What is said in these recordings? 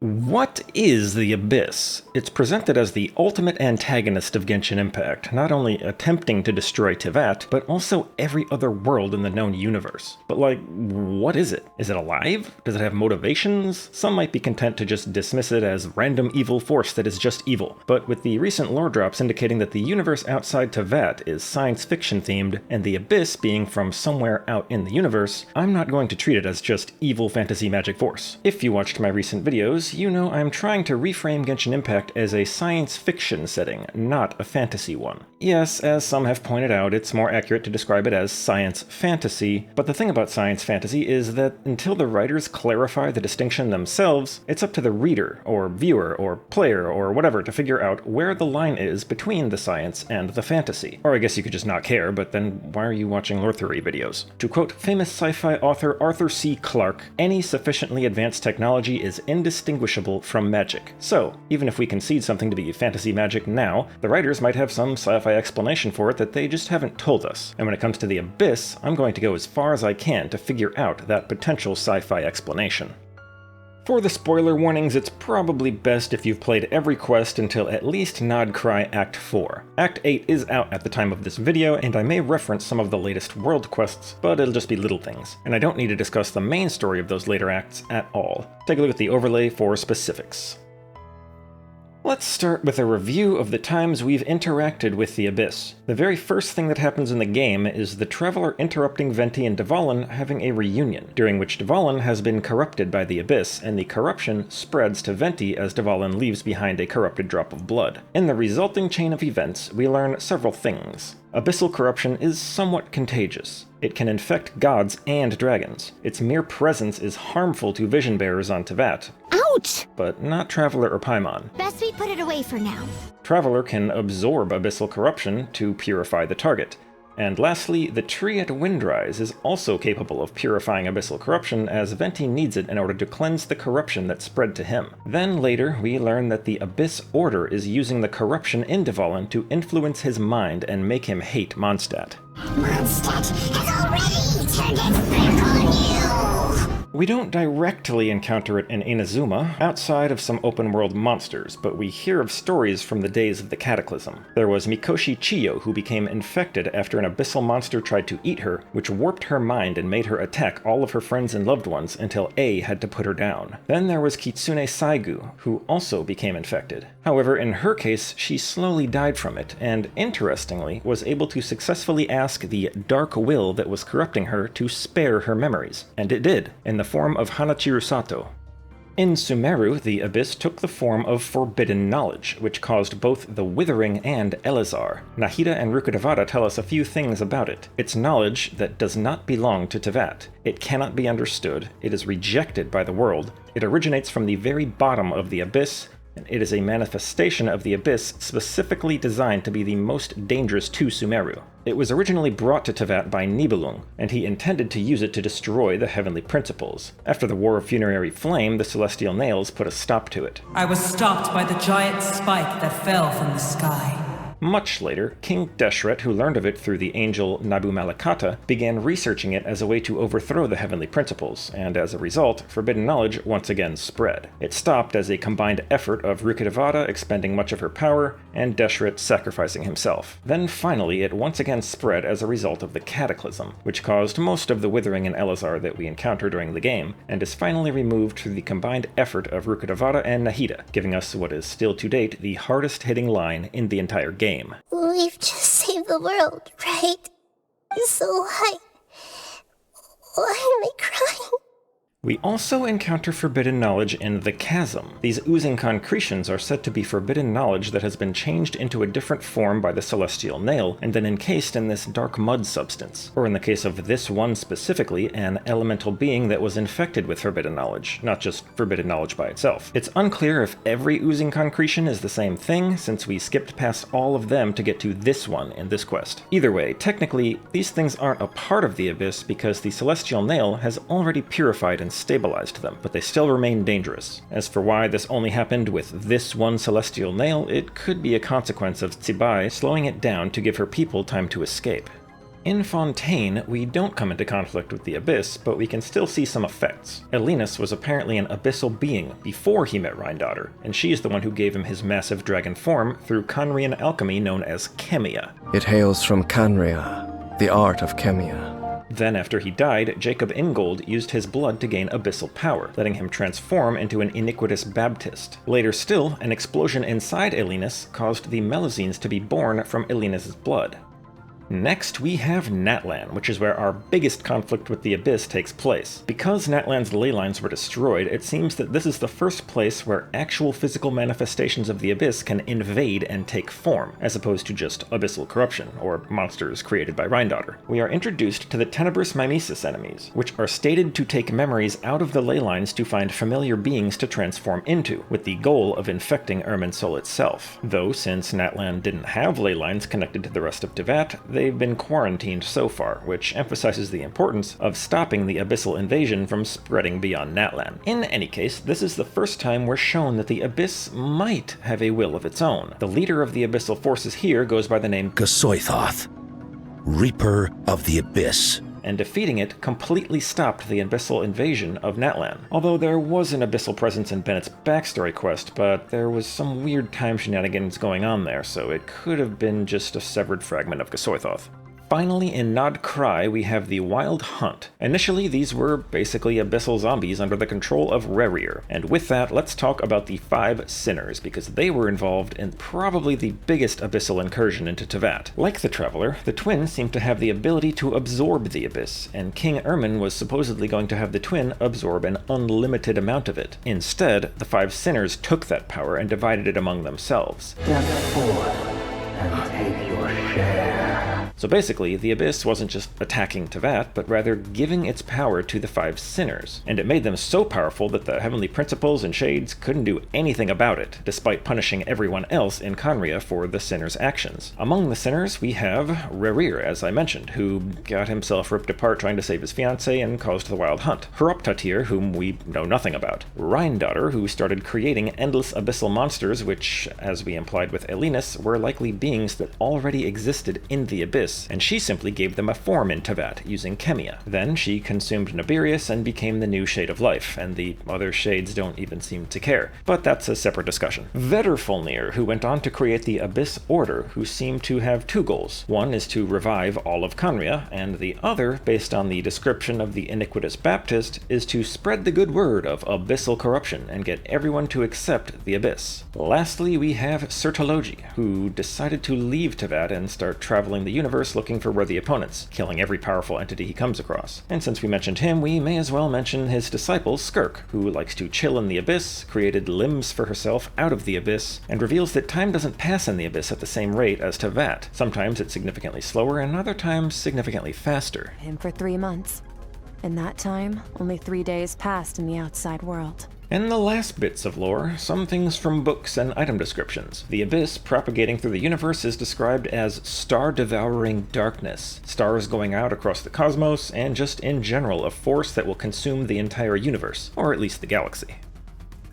What is the Abyss? It's presented as the ultimate antagonist of Genshin Impact, not only attempting to destroy Teyvat, but also every other world in the known universe. But what is it? Is it alive? Does it have motivations? Some might be content to just dismiss it as random evil force that is just evil, but with the recent lore drops indicating that the universe outside Teyvat is science fiction themed, and the Abyss being from somewhere out in the universe, I'm not going to treat it as just evil fantasy magic force. If you watched my recent videos, you know I'm trying to reframe Genshin Impact as a science fiction setting, not a fantasy one. Yes, as some have pointed out, it's more accurate to describe it as science fantasy, but the thing about science fantasy is that until the writers clarify the distinction themselves, it's up to the reader, or viewer, or player, or whatever to figure out where the line is between the science and the fantasy. Or I guess you could just not care, but then why are you watching lore theory videos? To quote famous sci-fi author Arthur C. Clarke, any sufficiently advanced technology is indistinguishable from magic. So, even if we concede something to be fantasy magic now, the writers might have some sci-fi explanation for it that they just haven't told us. And when it comes to the Abyss, I'm going to go as far as I can to figure out that potential sci-fi explanation. For the spoiler warnings, it's probably best if you've played every quest until at least Nod Cry Act 4. Act 8 is out at the time of this video, and I may reference some of the latest world quests, but it'll just be little things. And I don't need to discuss the main story of those later acts at all. Take a look at the overlay for specifics. Let's start with a review of the times we've interacted with the Abyss. The very first thing that happens in the game is the Traveler interrupting Venti and Dvalin having a reunion, during which Dvalin has been corrupted by the Abyss, and the corruption spreads to Venti as Dvalin leaves behind a corrupted drop of blood. In the resulting chain of events, we learn several things. Abyssal corruption is somewhat contagious. It can infect gods and dragons. Its mere presence is harmful to vision bearers on Teyvat. Ouch! But not Traveler or Paimon. Best we put it away for now. Traveler can absorb abyssal corruption to purify the target. And lastly, the tree at Windrise is also capable of purifying abyssal corruption, as Venti needs it in order to cleanse the corruption that spread to him. Then later, we learn that the Abyss Order is using the corruption in Dvalin to influence his mind and make him hate Mondstadt. Mondstadt has already turned its back on you! We don't directly encounter it in Inazuma, outside of some open-world monsters, but we hear of stories from the days of the Cataclysm. There was Mikoshi Chiyo, who became infected after an abyssal monster tried to eat her, which warped her mind and made her attack all of her friends and loved ones until A had to put her down. Then there was Kitsune Saigu, who also became infected. However, in her case, she slowly died from it, and interestingly, was able to successfully ask the dark will that was corrupting her to spare her memories. And it did, in the form of Hanachiru Sato. In Sumeru, the Abyss took the form of forbidden knowledge, which caused both the Withering and Elazar. Nahida and Rukkhadevata tell us a few things about it. It's knowledge that does not belong to Teyvat. It cannot be understood, it is rejected by the world, it originates from the very bottom of the Abyss, and it is a manifestation of the Abyss specifically designed to be the most dangerous to Sumeru. It was originally brought to Teyvat by Nibelung, and he intended to use it to destroy the Heavenly Principles. After the War of Funerary Flame, the Celestial Nails put a stop to it. I was stopped by the giant spike that fell from the sky. Much later, King Deshret, who learned of it through the angel Nabu Malakata, began researching it as a way to overthrow the Heavenly Principles, and as a result, forbidden knowledge once again spread. It stopped as a combined effort of Rukkhadevata expending much of her power, and Deshret sacrificing himself. Then finally, it once again spread as a result of the Cataclysm, which caused most of the Withering and Elazar that we encounter during the game, and is finally removed through the combined effort of Rukkhadevata and Nahida, giving us what is still to date the hardest hitting line in the entire game. We've just saved the world, right? So why am I crying? We also encounter forbidden knowledge in the Chasm. These oozing concretions are said to be forbidden knowledge that has been changed into a different form by the Celestial Nail, and then encased in this dark mud substance. Or in the case of this one specifically, an elemental being that was infected with forbidden knowledge, not just forbidden knowledge by itself. It's unclear if every oozing concretion is the same thing, since we skipped past all of them to get to this one in this quest. Either way, technically, these things aren't a part of the Abyss because the Celestial Nail has already purified and stabilized them, but they still remain dangerous. As for why this only happened with this one Celestial Nail, it could be a consequence of Tsibai slowing it down to give her people time to escape. In Fontaine, we don't come into conflict with the Abyss, but we can still see some effects. Elenus was apparently an abyssal being before he met Rhindaughter, and she is the one who gave him his massive dragon form through Conrian alchemy known as chemia. It hails from Canria, the art of chemia. Then after he died, Jacob Ingold used his blood to gain abyssal power, letting him transform into an iniquitous Baptist. Later still, an explosion inside Elenus caused the Melazines to be born from Elenus' blood. Next, we have Natlan, which is where our biggest conflict with the Abyss takes place. Because Natlan's ley lines were destroyed, it seems that this is the first place where actual physical manifestations of the Abyss can invade and take form, as opposed to just abyssal corruption, or monsters created by Rhindaughter. We are introduced to the Tenebrous Mimesis enemies, which are stated to take memories out of the ley lines to find familiar beings to transform into, with the goal of infecting Irminsul itself. Though, since Natlan didn't have ley lines connected to the rest of Teyvat, they've been quarantined so far, which emphasizes the importance of stopping the abyssal invasion from spreading beyond Natlan. In any case, this is the first time we're shown that the Abyss might have a will of its own. The leader of the abyssal forces here goes by the name Gasoithoth, Reaper of the Abyss. And defeating it completely stopped the abyssal invasion of Natlan. Although there was an abyssal presence in Bennett's backstory quest, but there was some weird time shenanigans going on there, so it could have been just a severed fragment of Gasoithoth. Finally, in Nod Cry, we have the Wild Hunt. Initially, these were basically abyssal zombies under the control of Rerir. And with that, let's talk about the 5 Sinners, because they were involved in probably the biggest abyssal incursion into Teyvat. Like the Traveler, the Twin seemed to have the ability to absorb the Abyss, and King Ermin was supposedly going to have the Twin absorb an unlimited amount of it. Instead, the 5 Sinners took that power and divided it among themselves. Step forward and take your share. So basically, the Abyss wasn't just attacking Teyvat, but rather giving its power to the 5 Sinners. And it made them so powerful that the Heavenly Principles and Shades couldn't do anything about it, despite punishing everyone else in Conria for the Sinners' actions. Among the Sinners, we have Rerir, as I mentioned, who got himself ripped apart trying to save his fiancée and caused the Wild Hunt. Hruptatir, whom we know nothing about. Rhindaughter, who started creating endless abyssal monsters which, as we implied with Elenus, were likely beings that already existed in the Abyss, and she simply gave them a form in Teyvat, using chemia. Then she consumed Nabirius and became the new Shade of Life, and the other Shades don't even seem to care. But that's a separate discussion. Vedrfolnir, who went on to create the Abyss Order, who seem to have 2 goals. One is to revive all of Conria, and the other, based on the description of the iniquitous Baptist, is to spread the good word of abyssal corruption and get everyone to accept the Abyss. Lastly, we have Sertologi, who decided to leave Teyvat and start traveling the universe looking for worthy opponents, killing every powerful entity he comes across. And since we mentioned him, we may as well mention his disciple, Skirk, who likes to chill in the Abyss, created limbs for herself out of the Abyss, and reveals that time doesn't pass in the Abyss at the same rate as Teyvat. Sometimes it's significantly slower, and other times significantly faster. Him for 3 months. In that time, only 3 days passed in the outside world. And the last bits of lore, some things from books and item descriptions. The Abyss propagating through the universe is described as star-devouring darkness, stars going out across the cosmos, and just in general a force that will consume the entire universe, or at least the galaxy.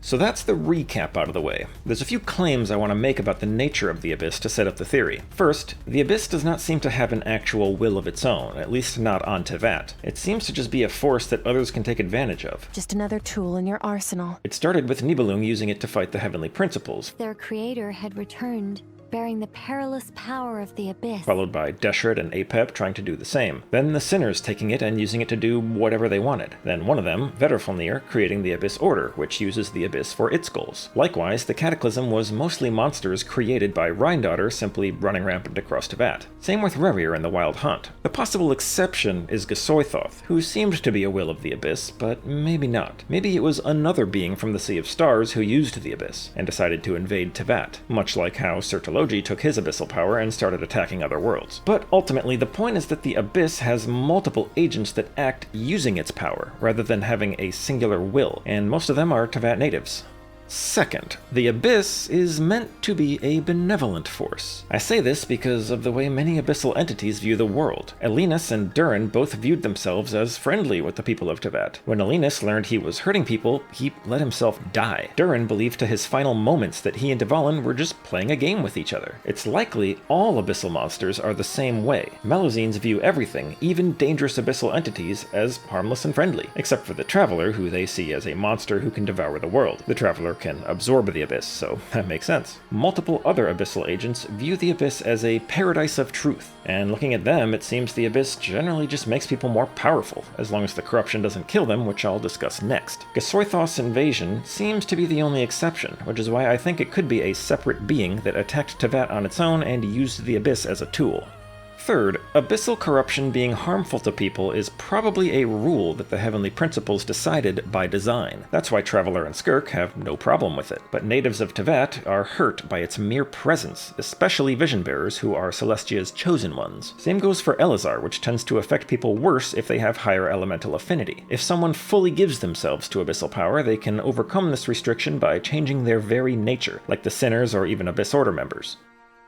So that's the recap out of the way. There's a few claims I want to make about the nature of the Abyss to set up the theory. First, the Abyss does not seem to have an actual will of its own, at least not on Teyvat. It seems to just be a force that others can take advantage of. Just another tool in your arsenal. It started with Nibelung using it to fight the Heavenly Principles, Their creator had returned, bearing the perilous power of the Abyss. followed by Deshret and Apep trying to do the same. Then the Sinners taking it and using it to do whatever they wanted. Then one of them, Vedrfolnir, creating the Abyss Order, which uses the Abyss for its goals. Likewise, the Cataclysm was mostly monsters created by Rhindaughter simply running rampant across Teyvat. Same with Rerir and the Wild Hunt. The possible exception is Gasoithoth, who seemed to be a will of the Abyss, but maybe not. Maybe it was another being from the Sea of Stars who used the Abyss, and decided to invade Teyvat, much like how Sertologi took his abyssal power and started attacking other worlds. But ultimately, the point is that the Abyss has multiple agents that act using its power, rather than having a singular will, and most of them are Teyvat natives. Second, the Abyss is meant to be a benevolent force. I say this because of the way many abyssal entities view the world. Elenus and Durin both viewed themselves as friendly with the people of Teyvat. When Elenus learned he was hurting people, he let himself die. Durin believed to his final moments that he and Dvalin were just playing a game with each other. It's likely all abyssal monsters are the same way. Melusines view everything, even dangerous abyssal entities, as harmless and friendly, except for the Traveler, who they see as a monster who can devour the world. The Traveler can absorb the Abyss, so that makes sense. Multiple other abyssal agents view the Abyss as a paradise of truth, and looking at them, it seems the Abyss generally just makes people more powerful, as long as the corruption doesn't kill them, which I'll discuss next. Gasoithos' invasion seems to be the only exception, which is why I think it could be a separate being that attacked Teyvat on its own and used the Abyss as a tool. Third, abyssal corruption being harmful to people is probably a rule that the Heavenly Principles decided by design. That's why Traveler and Skirk have no problem with it, but natives of Teyvat are hurt by its mere presence, especially Vision Bearers who are Celestia's chosen ones. Same goes for Elazar, which tends to affect people worse if they have higher elemental affinity. If someone fully gives themselves to abyssal power, they can overcome this restriction by changing their very nature, like the Sinners or even Abyss Order members.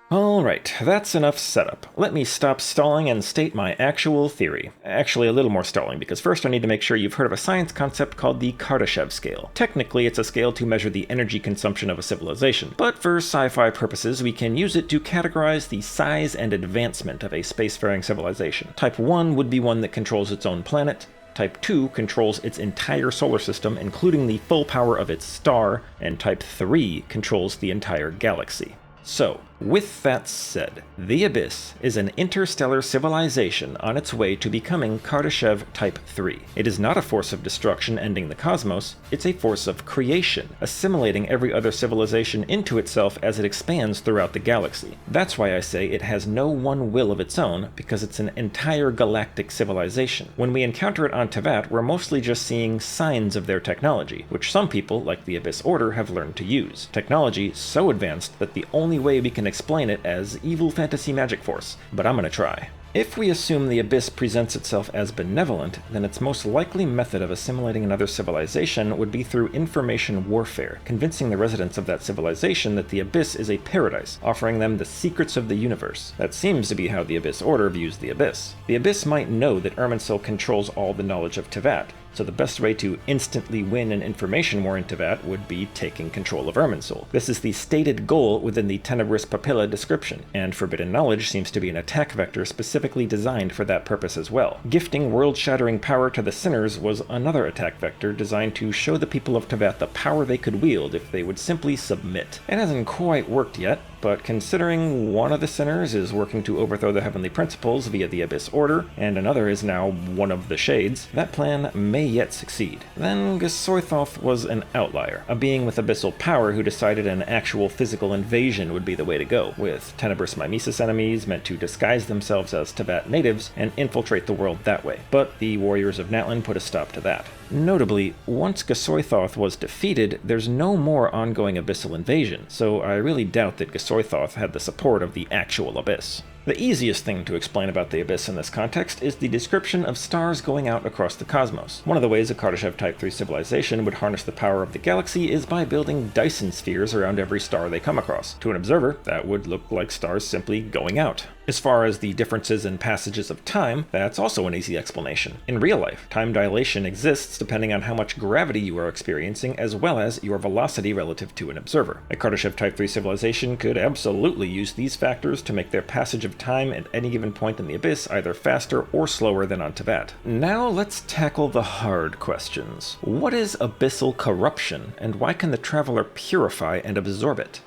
Alright, that's enough setup. Let me stop stalling and state my actual theory. Actually, a little more stalling, because first I need to make sure you've heard of a science concept called the Kardashev scale. Technically, it's a scale to measure the energy consumption of a civilization, but for sci-fi purposes, we can use it to categorize the size and advancement of a spacefaring civilization. Type 1 would be one that controls its own planet. Type 2 controls its entire solar system, including the full power of its star, and Type 3 controls the entire galaxy. So, with that said, the Abyss is an interstellar civilization on its way to becoming Kardashev Type 3. It is not a force of destruction ending the cosmos, it's a force of creation, assimilating every other civilization into itself as it expands throughout the galaxy. That's why I say it has no one will of its own, because it's an entire galactic civilization. When we encounter it on Teyvat, we're mostly just seeing signs of their technology, which some people, like the Abyss Order, have learned to use. Technology so advanced that the only way we can explain it as evil fantasy magic force, but I'm gonna try. If we assume the Abyss presents itself as benevolent, then its most likely method of assimilating another civilization would be through information warfare, convincing the residents of that civilization that the Abyss is a paradise, offering them the secrets of the universe. That seems to be how the Abyss Order views the Abyss. The Abyss might know that Irminsul controls all the knowledge of Teyvat, so the best way to instantly win an information war in Teyvat would be taking control of Irminsul. This is the stated goal within the Tenebris Papilla description, and Forbidden Knowledge seems to be an attack vector specifically designed for that purpose as well. Gifting world-shattering power to the Sinners was another attack vector designed to show the people of Teyvat the power they could wield if they would simply submit. It hasn't quite worked yet, but considering one of the Sinners is working to overthrow the Heavenly Principles via the Abyss Order, and another is now one of the Shades, that plan may yet succeed. Then Gasoithos was an outlier, a being with abyssal power who decided an actual physical invasion would be the way to go, with Tenebris Mimesis enemies meant to disguise themselves as Teyvat natives and infiltrate the world that way. But the warriors of Natlan put a stop to that. Notably, once Gasoithos was defeated, there's no more ongoing abyssal invasion, so I really doubt that Gasoithos had the support of the actual Abyss. The easiest thing to explain about the Abyss in this context is the description of stars going out across the cosmos. One of the ways a Kardashev Type 3 civilization would harness the power of the galaxy is by building Dyson spheres around every star they come across. To an observer, that would look like stars simply going out. As far as the differences in passages of time, that's also an easy explanation. In real life, time dilation exists depending on how much gravity you are experiencing as well as your velocity relative to an observer. A Kardashev Type 3 civilization could absolutely use these factors to make their passage of time at any given point in the Abyss either faster or slower than on Teyvat. Now let's tackle the hard questions. What is abyssal corruption, and why can the Traveler purify and absorb it?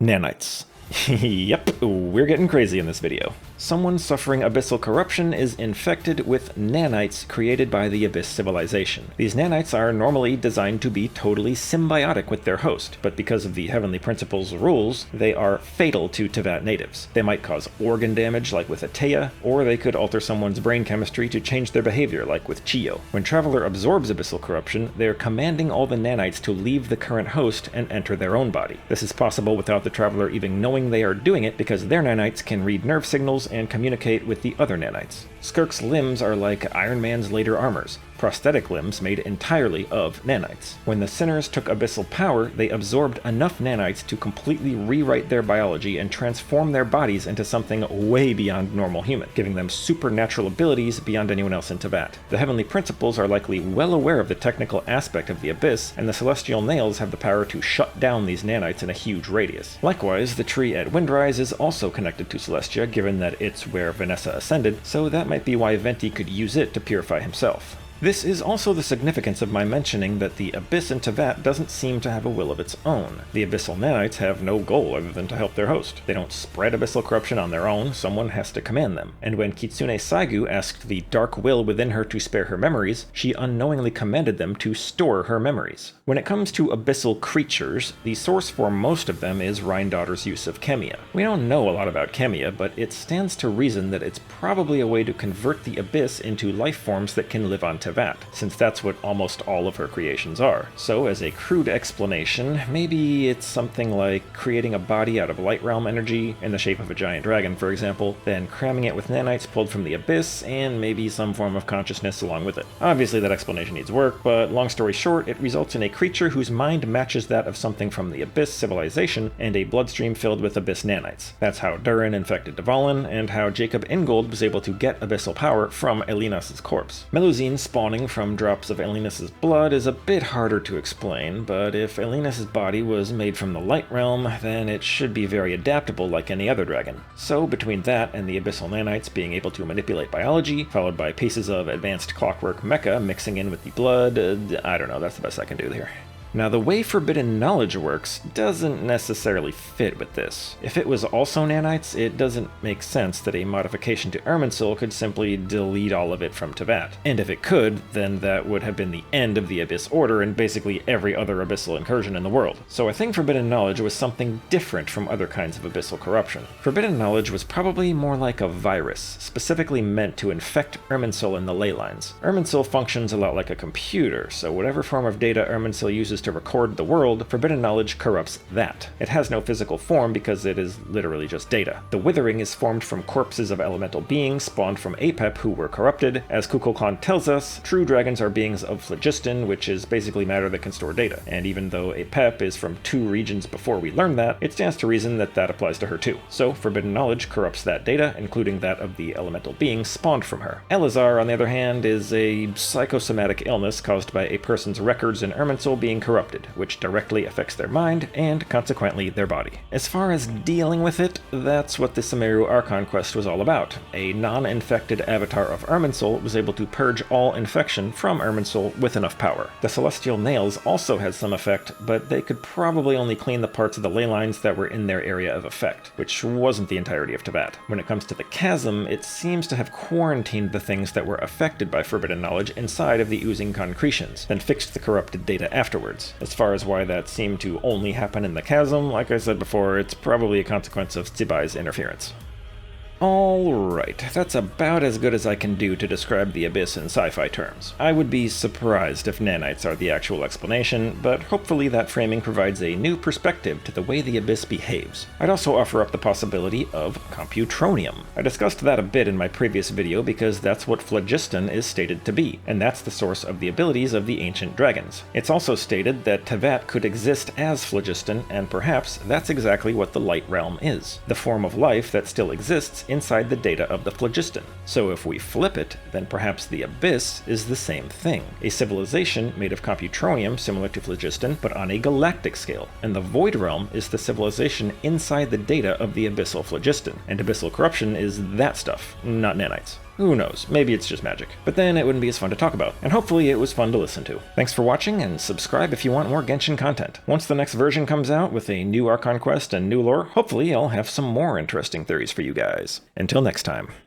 Nanites. Yep, we're getting crazy in this video. Someone suffering abyssal corruption is infected with nanites created by the Abyss civilization. These nanites are normally designed to be totally symbiotic with their host, but because of the Heavenly Principles rules, they are fatal to Teyvat natives. They might cause organ damage like with Atea, or they could alter someone's brain chemistry to change their behavior like with Chio. When Traveler absorbs abyssal corruption, they're commanding all the nanites to leave the current host and enter their own body. This is possible without the Traveler even knowing they are doing it because their nanites can read nerve signals and communicate with the other nanites. Skirk's limbs are like Iron Man's later armors, prosthetic limbs made entirely of nanites. When the Sinners took abyssal power, they absorbed enough nanites to completely rewrite their biology and transform their bodies into something way beyond normal human, giving them supernatural abilities beyond anyone else in Teyvat. The Heavenly Principles are likely well aware of the technical aspect of the Abyss, and the Celestial Nails have the power to shut down these nanites in a huge radius. Likewise, the tree at Windrise is also connected to Celestia, given that it's where Vanessa ascended, so that might be why Venti could use it to purify himself. This is also the significance of my mentioning that the Abyss in Teyvat doesn't seem to have a will of its own. The Abyssal Nanites have no goal other than to help their host. They don't spread abyssal corruption on their own, someone has to command them. And when Kitsune Saigu asked the dark will within her to spare her memories, she unknowingly commanded them to store her memories. When it comes to abyssal creatures, the source for most of them is Rhindaughter's use of Chemia. We don't know a lot about Chemia, but it stands to reason that it's probably a way to convert the Abyss into life forms that can live on Teyvat, since that's what almost all of her creations are. So as a crude explanation, maybe it's something like creating a body out of light realm energy in the shape of a giant dragon, for example, then cramming it with nanites pulled from the Abyss, and maybe some form of consciousness along with it. Obviously that explanation needs work, but long story short, it results in a creature whose mind matches that of something from the Abyss civilization and a bloodstream filled with Abyss nanites. That's how Durin infected Dvalin, and how Jacob Ingold was able to get abyssal power from Elinas's corpse. Melusine spawning from drops of Elinas's blood is a bit harder to explain, but if Elinas's body was made from the light realm, then it should be very adaptable like any other dragon. So between that and the abyssal nanites being able to manipulate biology, followed by pieces of advanced clockwork mecha mixing in with the blood, I don't know, that's the best I can do here. Now, the way forbidden knowledge works doesn't necessarily fit with this. If it was also nanites, it doesn't make sense that a modification to Irminsul could simply delete all of it from Teyvat. And if it could, then that would have been the end of the Abyss Order and basically every other abyssal incursion in the world. So I think forbidden knowledge was something different from other kinds of abyssal corruption. Forbidden knowledge was probably more like a virus, specifically meant to infect Irminsul and the ley lines. Irminsul functions a lot like a computer, so whatever form of data Irminsul uses to record the world, forbidden knowledge corrupts that. It has no physical form because it is literally just data. The Withering is formed from corpses of elemental beings spawned from Apep who were corrupted. As Kukulkan tells us, true dragons are beings of phlogiston, which is basically matter that can store data. And even though Apep is from 2 regions before we learn that, it stands to reason that that applies to her too. So forbidden knowledge corrupts that data, including that of the elemental beings spawned from her. Elazar, on the other hand, is a psychosomatic illness caused by a person's records in Irminsul being corrupted, which directly affects their mind and consequently their body. As far as dealing with it, that's what the Sumeru Archon quest was all about. A non-infected avatar of Irminsul was able to purge all infection from Irminsul with enough power. The Celestial Nails also had some effect, but they could probably only clean the parts of the ley lines that were in their area of effect, which wasn't the entirety of Teyvat. When it comes to the Chasm, it seems to have quarantined the things that were affected by forbidden knowledge inside of the oozing concretions, then fixed the corrupted data afterwards. As far as why that seemed to only happen in the Chasm, like I said before, it's probably a consequence of Tsibai's interference. Alright, that's about as good as I can do to describe the Abyss in sci-fi terms. I would be surprised if nanites are the actual explanation, but hopefully that framing provides a new perspective to the way the Abyss behaves. I'd also offer up the possibility of computronium. I discussed that a bit in my previous video because that's what phlogiston is stated to be, and that's the source of the abilities of the ancient dragons. It's also stated that Teyvat could exist as phlogiston, and perhaps that's exactly what the Light Realm is, the form of life that still exists inside the data of the phlogiston. So if we flip it, then perhaps the Abyss is the same thing. A civilization made of computronium similar to phlogiston, but on a galactic scale. And the Void Realm is the civilization inside the data of the abyssal phlogiston. And abyssal corruption is that stuff, not nanites. Who knows, maybe it's just magic. But then it wouldn't be as fun to talk about, and hopefully it was fun to listen to. Thanks for watching, and subscribe if you want more Genshin content. Once the next version comes out with a new Archon quest and new lore, hopefully I'll have some more interesting theories for you guys. Until next time.